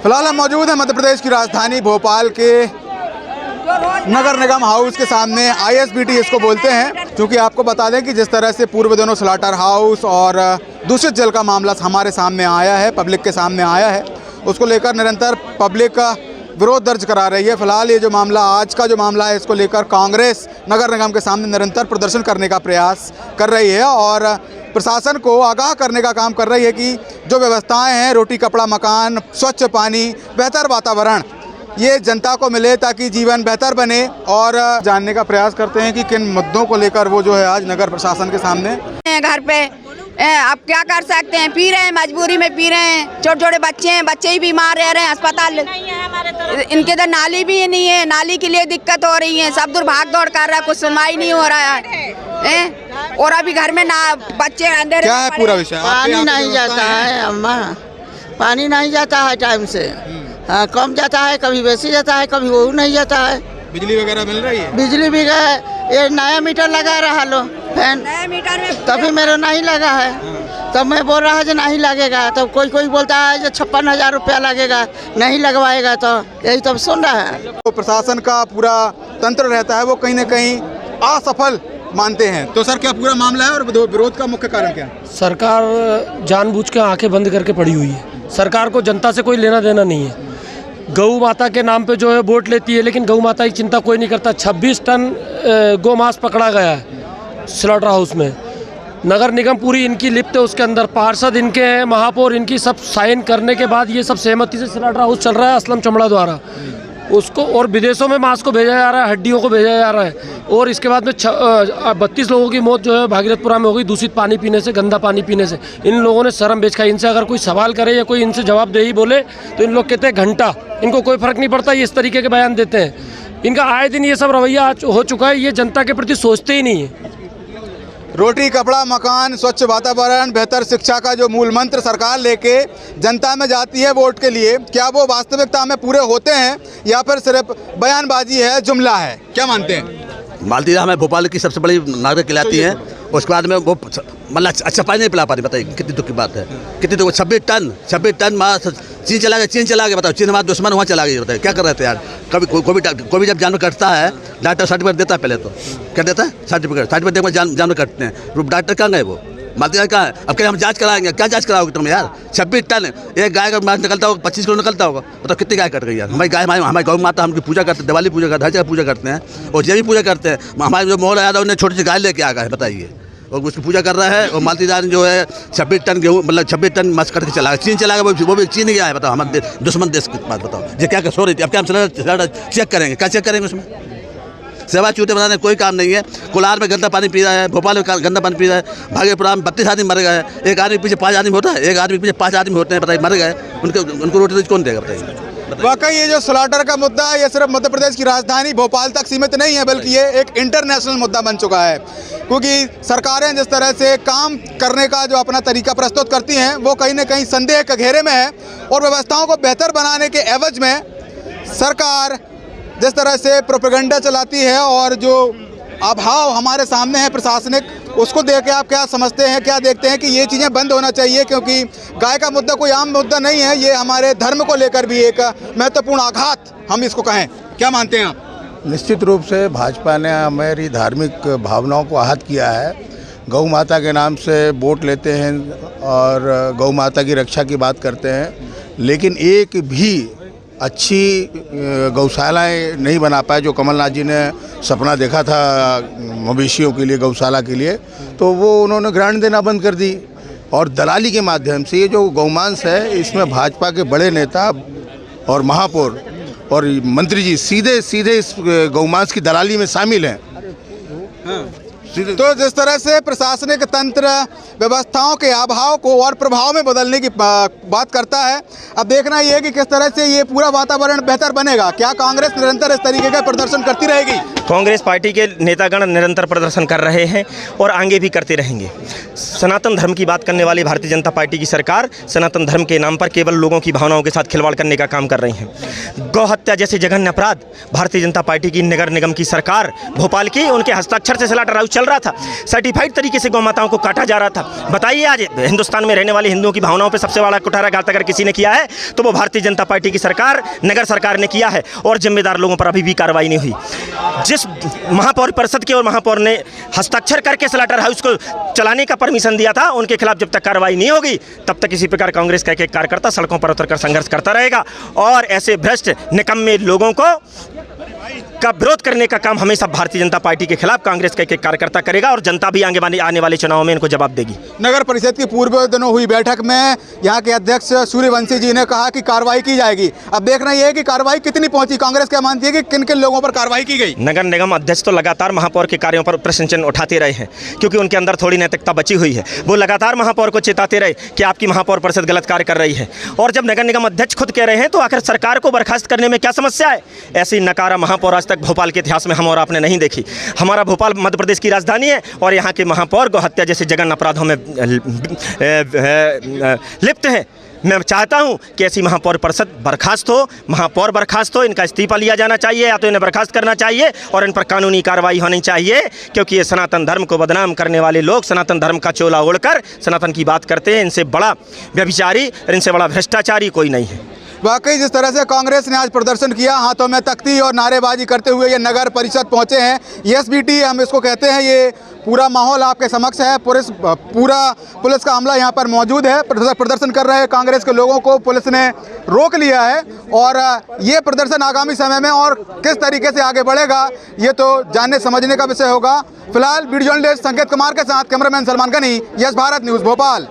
फिलहाल हम मौजूद हैं मध्य प्रदेश की राजधानी भोपाल के नगर निगम हाउस के सामने। ISBT इसको बोलते हैं, क्योंकि आपको बता दें कि जिस तरह से पूर्व दिनों स्लॉटर हाउस और दूषित जल का मामला हमारे सामने आया है, पब्लिक के सामने आया है, उसको लेकर निरंतर पब्लिक का विरोध दर्ज करा रही है। फिलहाल ये जो मामला, आज का जो मामला है, इसको लेकर कांग्रेस नगर निगम के सामने निरंतर प्रदर्शन करने का प्रयास कर रही है और प्रशासन को आगाह करने का काम कर रही है कि जो व्यवस्थाएं हैं, रोटी कपड़ा मकान, स्वच्छ पानी, बेहतर वातावरण, ये जनता को मिले ताकि जीवन बेहतर बने। और जानने का प्रयास करते हैं कि किन मुद्दों को लेकर वो जो है आज नगर प्रशासन के सामने घर पे अब क्या कर सकते हैं, पी रहे हैं, मजबूरी में पी रहे हैं। छोटे छोटे बच्चे हैं, बच्चे ही बीमार रह रहे हैं, अस्पताल इनके इधर नाली भी नहीं है, नाली के लिए दिक्कत हो रही है, सब दूर भाग दौड़ कर रहा है, कुछ सुनवाई नहीं हो रहा है। और अभी घर में ना बच्चे अंदर। क्या है पूरा विषय? पानी नहीं जाता है अम्मा, पानी नहीं जाता है टाइम से। हाँ, कम जाता है, कभी बेसी जाता है, कभी वो नहीं जाता है। बिजली वगैरह मिल रही है? बिजली भी गए, ये नया मीटर लगा रहा लो फैन, नया मीटर में तभी मेरा नहीं लगा है। तब मैं बोल रहा है जो नहीं लगेगा, तो कोई बोलता है जो 56,000 रुपया लगेगा, नहीं लगवाएगा, तो यही तब सुन रहा है। तो प्रशासन का पूरा तंत्र रहता है, वो कहीं ना कहीं असफल मानते हैं। तो सर, क्या पूरा मामला है और विरोध का मुख्य कारण क्या है? सरकार जानबूझ के आंखें बंद करके पड़ी हुई है। सरकार को जनता से कोई लेना देना नहीं है। गौ माता के नाम पे जो है वोट लेती है, लेकिन गौ माता की चिंता कोई नहीं करता। 26 टन गौ मांस पकड़ा गया है स्लॉटर हाउस में। नगर निगम पूरी इनकी लिप्त है उसके अंदर, पार्षद इनके हैं, महापौर इनकी, सब साइन करने के बाद ये सब सहमति से स्लॉटर हाउस चल रहा है असलम चमड़ा द्वारा उसको। और विदेशों में मांस को भेजा जा रहा है, हड्डियों को भेजा जा रहा है। और इसके बाद में 32 लोगों की मौत जो है भागीरथपुरा में हो गई, दूषित पानी पीने से, गंदा पानी पीने से। इन लोगों ने शर्म बेच खाई। इनसे अगर कोई सवाल करे या कोई इनसे जवाबदेही बोले तो इन लोग कहते हैं घंटा, इनको कोई फर्क नहीं पड़ता, ये इस तरीके के बयान देते हैं। इनका आए दिन ये सब रवैया हो चुका है, ये जनता के प्रति सोचते ही नहीं है। रोटी कपड़ा मकान, स्वच्छ वातावरण, बेहतर शिक्षा का जो मूल मंत्र सरकार लेके जनता में जाती है वोट के लिए, क्या वो वास्तविकता में पूरे होते हैं या फिर सिर्फ बयानबाजी है, जुमला है? क्या मानते हैं? मालती हमें भोपाल की सबसे बड़ी नागरिक कहलाती है। उसके बाद में वो मतलब अच्छा पानी नहीं पिला पाती। बताइए कितनी दुख की बात है, कितनी दुख। 26 टन माँ चीन चला गया। बताओ, चीन हमारा दुश्मन, वहाँ चला गया। बताइए क्या कर रहे थे यार? कभी कोई भी जब जानवर कटता है, डॉक्टर सर्टिफिकेट देता है पहले तो। क्या देता है? सर्टिफिकेट देकर जानवर कटते हैं। डॉक्टर कहाँ गए वो? मालती कहाँ है? अब क्या हम जांच कराएंगे? क्या जांच कराओगे तुम यार? 26 टन एक गाय का मांस निकलता होगा, 25 किलो निकलता होगा। तो कितनी गाय कट गई यार? हमारी गाय, हमारी गौ माता, हम पूजा करते हैं, दिवाली पूजा करते हैं, हर जगह पूजा करते हैं और ये भी पूजा करते हैं। हमारे जो मोहल्ला आया था, उन्हें छोटी सी गाय लेके आ गए, बताइए, और उसकी पूजा कर रहा है। और मालतीदार जो है 26 टन गेहूँ, मतलब 26 टन मांस कट के चला गया। चीन चला गया, वो भी चीन गया है। बताओ, हमारे दुश्मन देश की बात बताओ। ये क्या सो रही थी? अब क्या हम चेक करेंगे? क्या चेक करेंगे? उसमें सेवा चूते बनाने कोई काम नहीं है। कोलार में गंदा पानी पी रहा है, भोपाल में गंदा पानी पी रहा है, भागीरथपुरा में 32 आदमी मर गए। एक आदमी पीछे 5 आदमी होता है, एक आदमी पीछे 5 आदमी होते हैं। बताइए, मर गए, उनको रोटी कौन देगा? बताइए। वाकई ये जो स्लॉटर का मुद्दा है, ये सिर्फ मध्य प्रदेश की राजधानी भोपाल तक सीमित नहीं है, बल्कि ये एक इंटरनेशनल मुद्दा बन चुका है। क्योंकि सरकारें जिस तरह से काम करने का जो अपना तरीका प्रस्तुत करती हैं, वो कहीं ना कहीं संदेह के घेरे में है। और व्यवस्थाओं को बेहतर बनाने के एवज में सरकार जिस तरह से प्रोपेगेंडा चलाती है और जो अभाव हमारे सामने है प्रशासनिक, उसको देख के आप क्या समझते हैं, क्या देखते हैं कि ये चीज़ें बंद होना चाहिए? क्योंकि गाय का मुद्दा कोई आम मुद्दा नहीं है, ये हमारे धर्म को लेकर भी एक महत्वपूर्ण आघात हम इसको कहें। क्या मानते हैं आप? निश्चित रूप से भाजपा ने हमारी धार्मिक भावनाओं को आहत किया है। गौ माता के नाम से वोट लेते हैं और गौ माता की रक्षा की बात करते हैं, लेकिन एक भी अच्छी गौशालाएं नहीं बना पाए। जो कमलनाथ जी ने सपना देखा था मवेशियों के लिए, गौशाला के लिए, तो वो उन्होंने ग्रांट देना बंद कर दी। और दलाली के माध्यम से ये जो गौमांस है, इसमें भाजपा के बड़े नेता और महापौर और मंत्री जी सीधे इस गौमांस की दलाली में शामिल हैं। तो जिस तरह से प्रशासनिक तंत्र व्यवस्थाओं के अभाव को और प्रभाव में बदलने की बात करता है, अब देखना ये है कि किस तरह से ये पूरा वातावरण बेहतर बनेगा। क्या कांग्रेस निरंतर इस तरीके का प्रदर्शन करती रहेगी? कांग्रेस पार्टी के नेतागण निरंतर प्रदर्शन कर रहे हैं और आगे भी करते रहेंगे। सनातन धर्म की बात करने वाली भारतीय जनता पार्टी की सरकार सनातन धर्म के नाम पर केवल लोगों की भावनाओं के साथ खिलवाड़ करने का काम कर रही है। गौ हत्या जैसे जघन्य अपराध भारतीय जनता पार्टी की नगर निगम की सरकार भोपाल की, उनके हस्ताक्षर से स्लॉटर हाउस चल चल रहा था, सर्टिफाइड तरीके से गौ माताओं को काटा जा रहा था। बताइए आज हिंदुस्तान में रहने वाले हिंदुओं की भावनाओं पर सबसे बड़ा कुठाराघात अगर किसी ने किया है तो वो भारतीय जनता पार्टी की सरकार, नगर सरकार ने किया है, और जिम्मेदार लोगों पर अभी भी कार्रवाई नहीं हुई। जिस महापौर परिषद के और महापौर ने हस्ताक्षर करके स्लॉटर हाउस को चलाने का परमिशन दिया था, उनके खिलाफ जब तक कार्रवाई नहीं होगी तब तक इसी प्रकार कांग्रेस का एक कार्यकर्ता सड़कों पर उतरकर संघर्ष करता रहेगा और ऐसे भ्रष्ट निकम्मे लोगों को का विरोध करने का काम हमेशा भारतीय जनता पार्टी के खिलाफ कांग्रेस का एक कार्यकर्ता करेगा और जनता भी आने वाले चुनावों में इनको जवाब देगी। नगर परिषद की पूर्व दिनों हुई बैठक में यहाँ के अध्यक्ष सूर्यवंशी जी ने कहा कि कार्रवाई की जाएगी। अब देखना यह है कि कार्रवाई कितनी पहुंची, कांग्रेस क्या मानती है कि किन किन लोगों पर कार्रवाई की गई। नगर निगम अध्यक्ष तो लगातार महापौर के कार्यों पर प्रश्न चिन्ह उठाते रहे हैं क्योंकि उनके अंदर थोड़ी नैतिकता बची हुई है। वो लगातार महापौर को चेताते रहे कि आपकी महापौर परिषद गलत कार्य कर रही है, और जब नगर निगम अध्यक्ष खुद कह रहे हैं तो आखिर सरकार को बर्खास्त करने में क्या समस्या है। ऐसी नकारा महापौर आज तक भोपाल के इतिहास में हम और आपने नहीं देखी। हमारा भोपाल मध्य प्रदेश की राजधानी है और यहाँ के महापौर गौ हत्या जैसे जघन्य अपराधों में लिप्त हैं। मैं चाहता हूं कि ऐसी महापौर परिषद बर्खास्त हो, महापौर बर्खास्त हो, इनका इस्तीफा लिया जाना चाहिए या तो इन्हें बर्खास्त करना चाहिए और इन पर कानूनी कार्रवाई होनी चाहिए, क्योंकि ये सनातन धर्म को बदनाम करने वाले लोग सनातन धर्म का चोला ओढ़कर सनातन की बात करते हैं। इनसे बड़ा व्यभिचारी और इनसे बड़ा भ्रष्टाचारी कोई नहीं है। वाकई जिस तरह से कांग्रेस ने आज प्रदर्शन किया, हाथों में तख्ती और नारेबाजी करते हुए ये नगर परिषद पहुंचे हैं, एसबीटी हम इसको कहते हैं, ये पूरा माहौल आपके समक्ष है। पूरा पुलिस का अमला यहाँ पर मौजूद है। प्रदर्शन कर रहे कांग्रेस के लोगों को पुलिस ने रोक लिया है और ये प्रदर्शन आगामी समय में और किस तरीके से आगे बढ़ेगा ये तो जानने समझने का विषय होगा। फिलहाल वीडियो जर्नलिस्ट संकेत कुमार के साथ cameraman Salman Ghani, Yes Bharat News Bhopal.